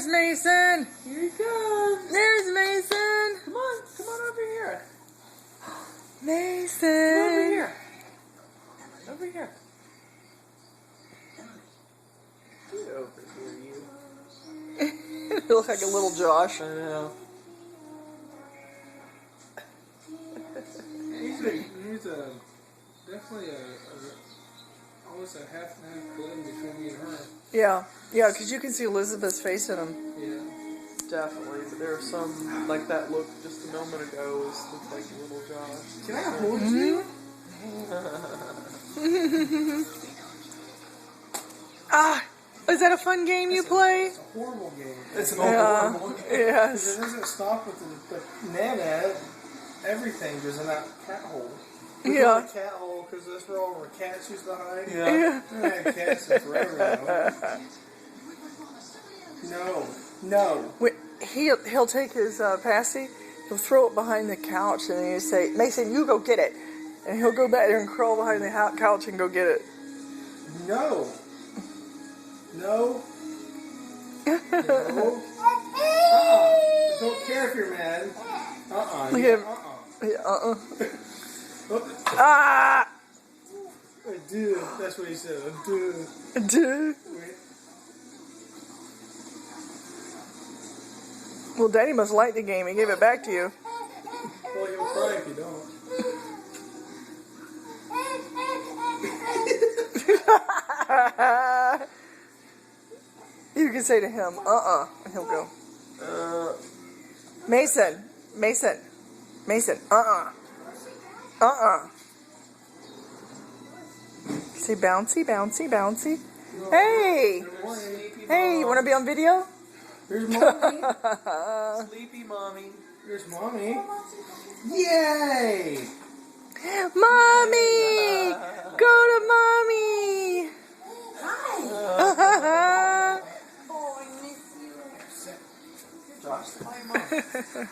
There's Mason. Here he comes. There's Mason. Come on over here. Mason. Over here. Over here. Get over here, you. You look like a little Josh. I know. He's definitely almost a half and half blend between me and her. Yeah, because you can see Elizabeth's face in him. Yeah. Definitely, but there are some like that look just a moment ago looked like a little Josh. Can I hold you? Is that a fun game you play? It's a horrible game. It's an Yeah. horrible game. Yes. It doesn't stop with the Nana. Everything goes in that cat hole. We call Yeah. it cat hole because that's where all our cats used to hide. Yeah. We haven't had cats in forever though. No. He'll take his passy, he'll throw it behind the couch, and then he'll say, "Mason, you go get it," and he'll go back there and crawl behind the couch and go get it. No. Don't care if you're mad. Look at him. Ah! Dude, that's what he said. Dude. Dude. Well, Daddy must like the game. He gave it back to you. Well, you'll cry if you don't. You can say to him, and he'll go. Mason. Say bouncy. Hey, you want to be on video? Here's mommy. Sleepy mommy. Here's mommy. Yay! Mommy, go to mommy. Oh, I miss you. Josh, hi, mom.